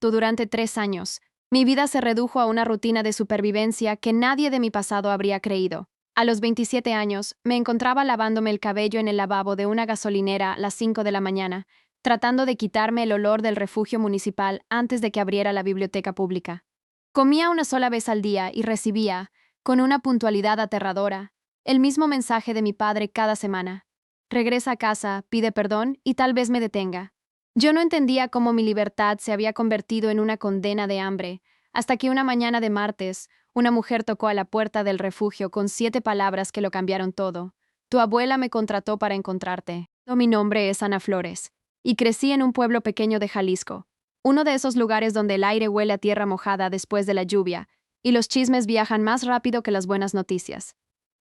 Durante 3 años, mi vida se redujo a una rutina de supervivencia que nadie de mi pasado habría creído. A los 27 años, me encontraba lavándome el cabello en el lavabo de una gasolinera a las 5 de la mañana, tratando de quitarme el olor del refugio municipal antes de que abriera la biblioteca pública. Comía una sola vez al día y recibía, con una puntualidad aterradora, el mismo mensaje de mi padre cada semana. Regresa a casa, pide perdón y tal vez me detenga. Yo no entendía cómo mi libertad se había convertido en una condena de hambre, hasta que una mañana de martes, una mujer tocó a la puerta del refugio con 7 palabras que lo cambiaron todo. Tu abuela me contrató para encontrarte. Mi nombre es Ana Flores, y crecí en un pueblo pequeño de Jalisco, uno de esos lugares donde el aire huele a tierra mojada después de la lluvia, y los chismes viajan más rápido que las buenas noticias.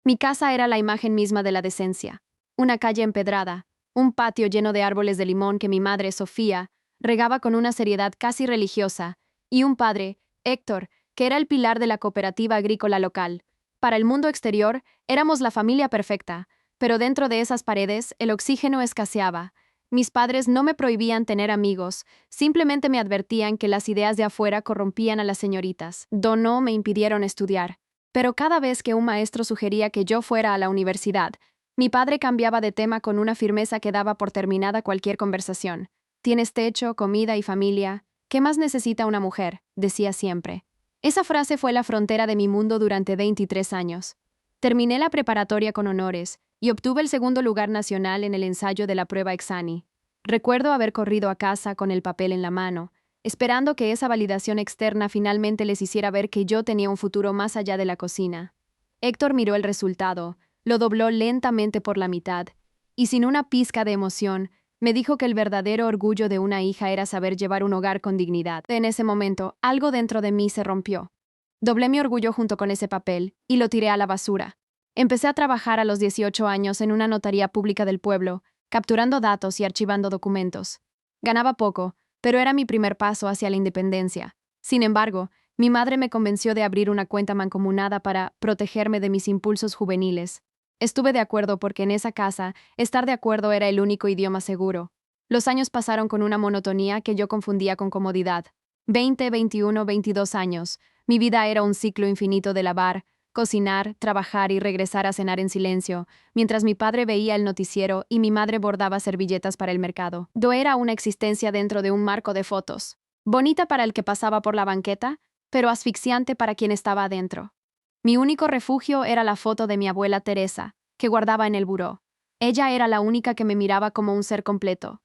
Mi casa era la imagen misma de la decencia. Una calle empedrada, un patio lleno de árboles de limón que mi madre, Sofía, regaba con una seriedad casi religiosa, y un padre, Héctor, que era el pilar de la cooperativa agrícola local. Para el mundo exterior, éramos la familia perfecta, pero dentro de esas paredes el oxígeno escaseaba. Mis padres no me prohibían tener amigos, simplemente me advertían que las ideas de afuera corrompían a las señoritas. No me impidieron estudiar. Pero cada vez que un maestro sugería que yo fuera a la universidad, mi padre cambiaba de tema con una firmeza que daba por terminada cualquier conversación. Tienes techo, comida y familia. ¿Qué más necesita una mujer?, decía siempre. Esa frase fue la frontera de mi mundo durante 23 años. Terminé la preparatoria con honores y obtuve el segundo lugar nacional en el ensayo de la prueba Exani. Recuerdo haber corrido a casa con el papel en la mano, esperando que esa validación externa finalmente les hiciera ver que yo tenía un futuro más allá de la cocina. Héctor miró el resultado, lo dobló lentamente por la mitad, y sin una pizca de emoción, me dijo que el verdadero orgullo de una hija era saber llevar un hogar con dignidad. En ese momento, algo dentro de mí se rompió. Doblé mi orgullo junto con ese papel y lo tiré a la basura. Empecé a trabajar a los 18 años en una notaría pública del pueblo, capturando datos y archivando documentos. Ganaba poco, pero era mi primer paso hacia la independencia. Sin embargo, mi madre me convenció de abrir una cuenta mancomunada para protegerme de mis impulsos juveniles. Estuve de acuerdo porque en esa casa, estar de acuerdo era el único idioma seguro. Los años pasaron con una monotonía que yo confundía con comodidad. 20, 21, 22 años. Mi vida era un ciclo infinito de lavar, cocinar, trabajar y regresar a cenar en silencio, mientras mi padre veía el noticiero y mi madre bordaba servilletas para el mercado. Era una existencia dentro de un marco de fotos. Bonita para el que pasaba por la banqueta, pero asfixiante para quien estaba adentro. Mi único refugio era la foto de mi abuela Teresa, que guardaba en el buró. Ella era la única que me miraba como un ser completo.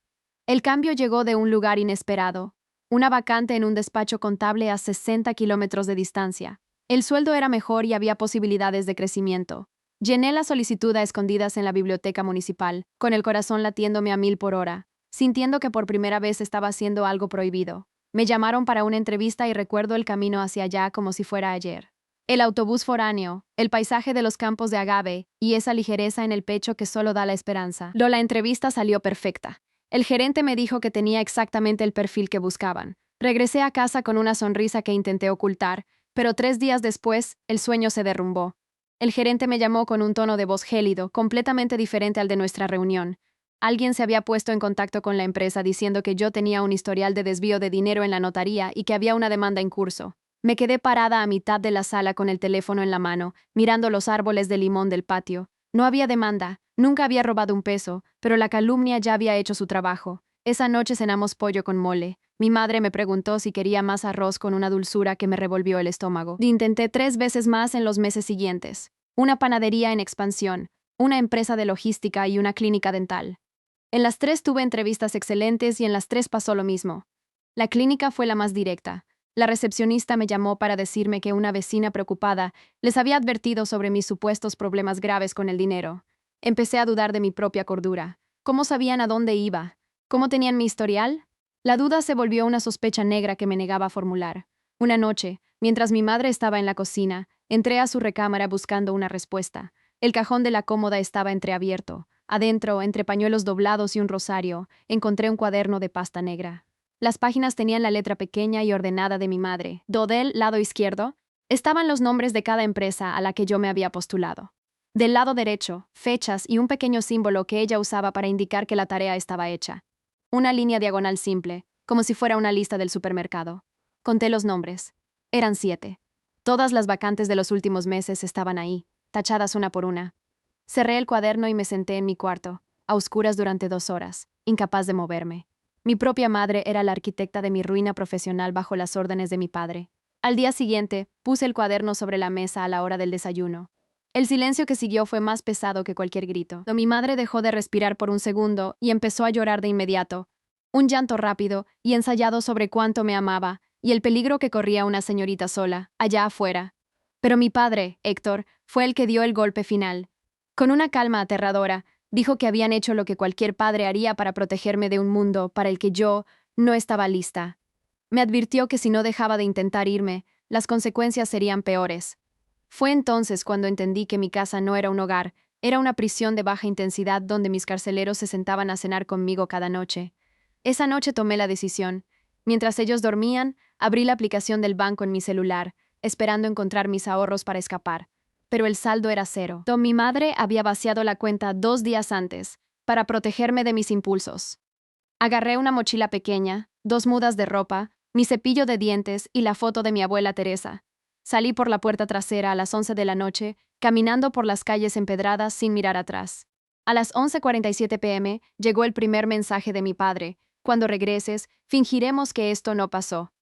El cambio llegó de un lugar inesperado, una vacante en un despacho contable a 60 kilómetros de distancia. El sueldo era mejor y había posibilidades de crecimiento. Llené la solicitud a escondidas en la biblioteca municipal, con el corazón latiéndome a 1000 por hora, sintiendo que por primera vez estaba haciendo algo prohibido. Me llamaron para una entrevista y recuerdo el camino hacia allá como si fuera ayer. El autobús foráneo, el paisaje de los campos de agave y esa ligereza en el pecho que solo da la esperanza. La entrevista salió perfecta. El gerente me dijo que tenía exactamente el perfil que buscaban. Regresé a casa con una sonrisa que intenté ocultar, pero 3 días después, el sueño se derrumbó. El gerente me llamó con un tono de voz gélido, completamente diferente al de nuestra reunión. Alguien se había puesto en contacto con la empresa diciendo que yo tenía un historial de desvío de dinero en la notaría y que había una demanda en curso. Me quedé parada a mitad de la sala con el teléfono en la mano, mirando los árboles de limón del patio. No había demanda, nunca había robado un peso, pero la calumnia ya había hecho su trabajo. Esa noche cenamos pollo con mole. Mi madre me preguntó si quería más arroz con una dulzura que me revolvió el estómago. Intenté 3 veces más en los meses siguientes. Una panadería en expansión, una empresa de logística y una clínica dental. En las 3 tuve entrevistas excelentes y en las 3 pasó lo mismo. La clínica fue la más directa. La recepcionista me llamó para decirme que una vecina preocupada les había advertido sobre mis supuestos problemas graves con el dinero. Empecé a dudar de mi propia cordura. ¿Cómo sabían a dónde iba? ¿Cómo tenían mi historial? La duda se volvió una sospecha negra que me negaba a formular. Una noche, mientras mi madre estaba en la cocina, entré a su recámara buscando una respuesta. El cajón de la cómoda estaba entreabierto. Adentro, entre pañuelos doblados y un rosario, encontré un cuaderno de pasta negra. Las páginas tenían la letra pequeña y ordenada de mi madre. Del lado izquierdo estaban los nombres de cada empresa a la que yo me había postulado. Del lado derecho, fechas y un pequeño símbolo que ella usaba para indicar que la tarea estaba hecha. Una línea diagonal simple. como si fuera una lista del supermercado. Conté los nombres. Eran 7. Todas las vacantes de los últimos meses estaban ahí, tachadas una por una. Cerré el cuaderno y me senté en mi cuarto, a oscuras durante 2 horas, incapaz de moverme. Mi propia madre era la arquitecta de mi ruina profesional bajo las órdenes de mi padre. Al día siguiente, puse el cuaderno sobre la mesa a la hora del desayuno. El silencio que siguió fue más pesado que cualquier grito. Mi madre dejó de respirar por un segundo y empezó a llorar de inmediato. Un llanto rápido y ensayado sobre cuánto me amaba y el peligro que corría una señorita sola, allá afuera. Pero mi padre, Héctor, fue el que dio el golpe final. Con una calma aterradora, dijo que habían hecho lo que cualquier padre haría para protegerme de un mundo para el que yo no estaba lista. Me advirtió que si no dejaba de intentar irme, las consecuencias serían peores. Fue entonces cuando entendí que mi casa no era un hogar, era una prisión de baja intensidad donde mis carceleros se sentaban a cenar conmigo cada noche. Esa noche tomé la decisión. Mientras ellos dormían, abrí la aplicación del banco en mi celular, esperando encontrar mis ahorros para escapar. Pero el saldo era 0. Mi madre había vaciado la cuenta 2 días antes, para protegerme de mis impulsos. Agarré una mochila pequeña, 2 mudas de ropa, mi cepillo de dientes y la foto de mi abuela Teresa. Salí por la puerta trasera a las 11 de la noche, caminando por las calles empedradas sin mirar atrás. A las 11:47 p.m. llegó el primer mensaje de mi padre. Cuando regreses, fingiremos que esto no pasó.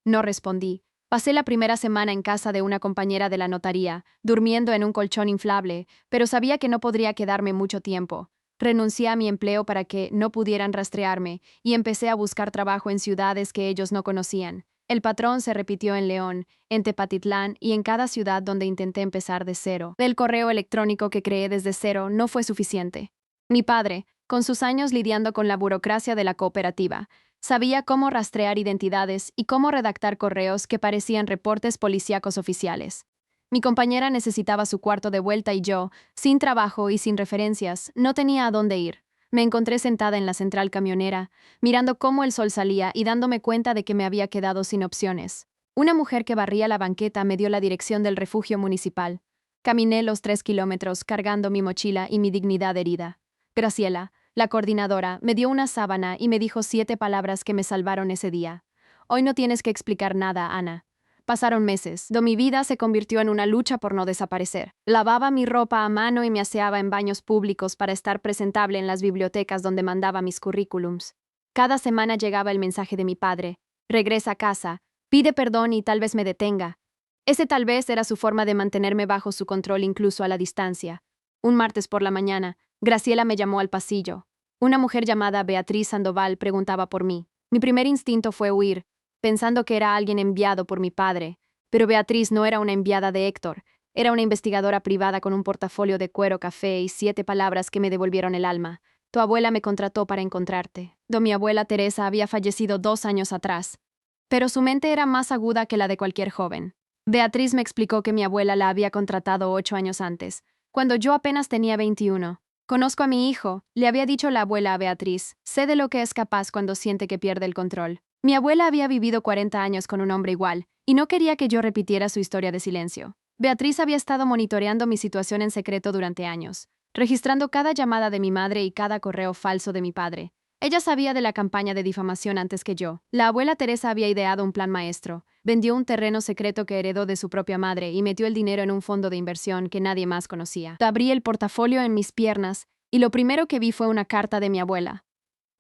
No respondí. Pasé la primera semana en casa de una compañera de la notaría, durmiendo en un colchón inflable, pero sabía que no podría quedarme mucho tiempo. Renuncié a mi empleo para que no pudieran rastrearme y empecé a buscar trabajo en ciudades que ellos no conocían. El patrón se repitió en León, en Tepatitlán y en cada ciudad donde intenté empezar de cero. El correo electrónico que creé desde cero no fue suficiente. Mi padre, con sus años lidiando con la burocracia de la cooperativa, sabía cómo rastrear identidades y cómo redactar correos que parecían reportes policíacos oficiales. Mi compañera necesitaba su cuarto de vuelta y yo, sin trabajo y sin referencias, no tenía a dónde ir. Me encontré sentada en la central camionera, mirando cómo el sol salía y dándome cuenta de que me había quedado sin opciones. Una mujer que barría la banqueta me dio la dirección del refugio municipal. Caminé los 3 kilómetros cargando mi mochila y mi dignidad herida. Graciela, la coordinadora, me dio una sábana y me dijo 7 palabras que me salvaron ese día. Hoy no tienes que explicar nada, Ana. Pasaron meses, mi vida se convirtió en una lucha por no desaparecer. Lavaba mi ropa a mano y me aseaba en baños públicos para estar presentable en las bibliotecas donde mandaba mis currículums. Cada semana llegaba el mensaje de mi padre. Regresa a casa, pide perdón y tal vez me detenga. Ese tal vez era su forma de mantenerme bajo su control incluso a la distancia. Un martes por la mañana, Graciela me llamó al pasillo. Una mujer llamada Beatriz Sandoval preguntaba por mí. Mi primer instinto fue huir, pensando que era alguien enviado por mi padre. Pero Beatriz no era una enviada de Héctor, era una investigadora privada con un portafolio de cuero café y 7 palabras que me devolvieron el alma. Tu abuela me contrató para encontrarte. Mi abuela Teresa había fallecido 2 años atrás. Pero su mente era más aguda que la de cualquier joven. Beatriz me explicó que mi abuela la había contratado 8 años antes, cuando yo apenas tenía 21. Conozco a mi hijo, le había dicho la abuela a Beatriz. Sé de lo que es capaz cuando siente que pierde el control. Mi abuela había vivido 40 años con un hombre igual, y no quería que yo repitiera su historia de silencio. Beatriz había estado monitoreando mi situación en secreto durante años, registrando cada llamada de mi madre y cada correo falso de mi padre. Ella sabía de la campaña de difamación antes que yo. La abuela Teresa había ideado un plan maestro. Vendió un terreno secreto que heredó de su propia madre y metió el dinero en un fondo de inversión que nadie más conocía. Abrí el portafolio en mis piernas y lo primero que vi fue una carta de mi abuela.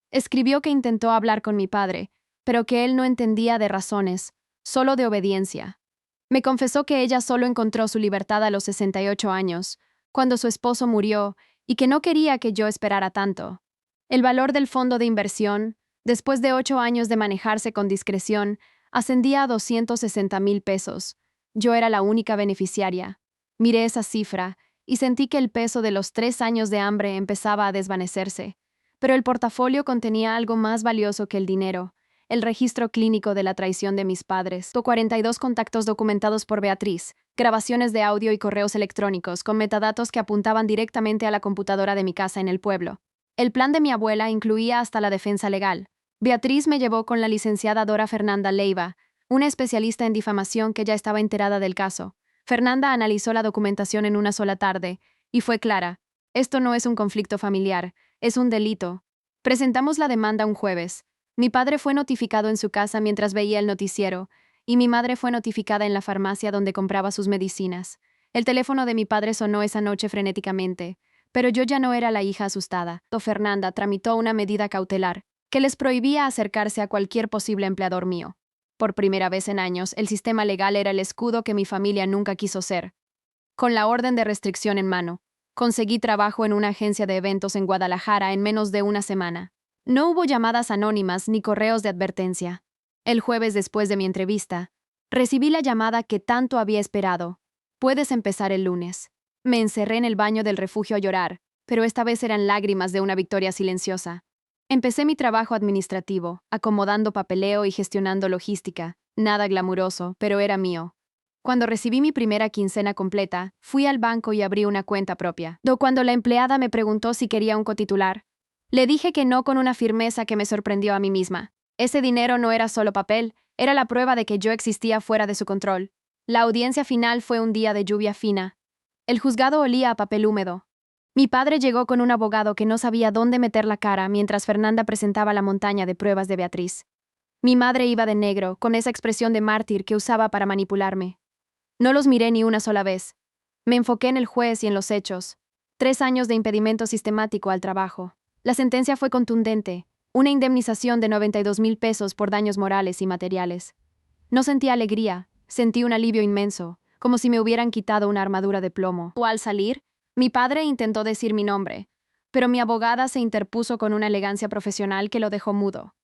Escribió que intentó hablar con mi padre, pero que él no entendía de razones, solo de obediencia. Me confesó que ella solo encontró su libertad a los 68 años, cuando su esposo murió, y que no quería que yo esperara tanto. El valor del fondo de inversión, después de 8 años de manejarse con discreción, ascendía a 260,000 pesos. Yo era la única beneficiaria. Miré esa cifra y sentí que el peso de los 3 años de hambre empezaba a desvanecerse. Pero el portafolio contenía algo más valioso que el dinero: el registro clínico de la traición de mis padres. 42 contactos documentados por Beatriz, grabaciones de audio y correos electrónicos con metadatos que apuntaban directamente a la computadora de mi casa en el pueblo. El plan de mi abuela incluía hasta la defensa legal. Beatriz me llevó con la licenciada Dora Fernanda Leiva, una especialista en difamación que ya estaba enterada del caso. Fernanda analizó la documentación en una sola tarde y fue clara: esto no es un conflicto familiar, es un delito. Presentamos la demanda un jueves. Mi padre fue notificado en su casa mientras veía el noticiero, y mi madre fue notificada en la farmacia donde compraba sus medicinas. El teléfono de mi padre sonó esa noche frenéticamente, pero yo ya no era la hija asustada. Fernanda tramitó una medida cautelar que les prohibía acercarse a cualquier posible empleador mío. Por primera vez en años, el sistema legal era el escudo que mi familia nunca quiso ser. Con la orden de restricción en mano, conseguí trabajo en una agencia de eventos en Guadalajara en menos de una semana. No hubo llamadas anónimas ni correos de advertencia. El jueves después de mi entrevista, recibí la llamada que tanto había esperado. Puedes empezar el lunes. Me encerré en el baño del refugio a llorar, pero esta vez eran lágrimas de una victoria silenciosa. Empecé mi trabajo administrativo, acomodando papeleo y gestionando logística. Nada glamuroso, pero era mío. Cuando recibí mi primera quincena completa, fui al banco y abrí una cuenta propia. Cuando la empleada me preguntó si quería un cotitular, le dije que no con una firmeza que me sorprendió a mí misma. Ese dinero no era solo papel, era la prueba de que yo existía fuera de su control. La audiencia final fue un día de lluvia fina. El juzgado olía a papel húmedo. Mi padre llegó con un abogado que no sabía dónde meter la cara mientras Fernanda presentaba la montaña de pruebas de Beatriz. Mi madre iba de negro, con esa expresión de mártir que usaba para manipularme. No los miré ni una sola vez. Me enfoqué en el juez y en los hechos. 3 años de impedimento sistemático al trabajo. La sentencia fue contundente, una indemnización de 92,000 pesos por daños morales y materiales. No sentí alegría, sentí un alivio inmenso, como si me hubieran quitado una armadura de plomo. Al salir, mi padre intentó decir mi nombre, pero mi abogada se interpuso con una elegancia profesional que lo dejó mudo.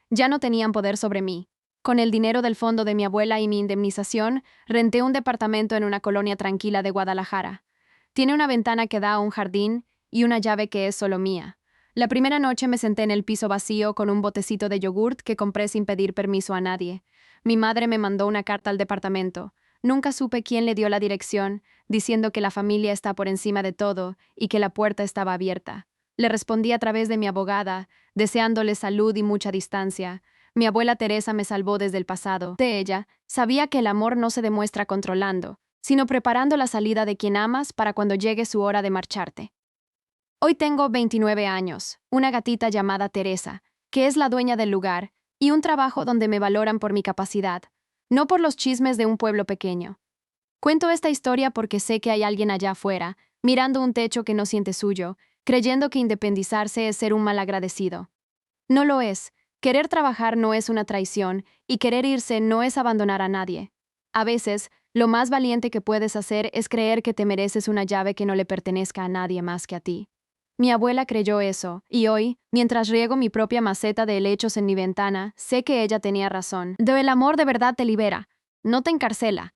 Ya no tenían poder sobre mí. Con el dinero del fondo de mi abuela y mi indemnización, renté un departamento en una colonia tranquila de Guadalajara. Tiene una ventana que da a un jardín y una llave que es solo mía. La primera noche me senté en el piso vacío con un botecito de yogurt que compré sin pedir permiso a nadie. Mi madre me mandó una carta al departamento. Nunca supe quién le dio la dirección, diciendo que la familia está por encima de todo y que la puerta estaba abierta. Le respondí a través de mi abogada, deseándole salud y mucha distancia. Mi abuela Teresa me salvó desde el pasado. De ella, sabía que el amor no se demuestra controlando, sino preparando la salida de quien amas para cuando llegue su hora de marcharte. Hoy tengo 29 años, una gatita llamada Teresa, que es la dueña del lugar, y un trabajo donde me valoran por mi capacidad, no por los chismes de un pueblo pequeño. Cuento esta historia porque sé que hay alguien allá afuera, mirando un techo que no siente suyo, creyendo que independizarse es ser un malagradecido. No lo es. Querer trabajar no es una traición, y querer irse no es abandonar a nadie. A veces, lo más valiente que puedes hacer es creer que te mereces una llave que no le pertenezca a nadie más que a ti. Mi abuela creyó eso, y hoy, mientras riego mi propia maceta de helechos en mi ventana, sé que ella tenía razón. El amor de verdad te libera, no te encarcela.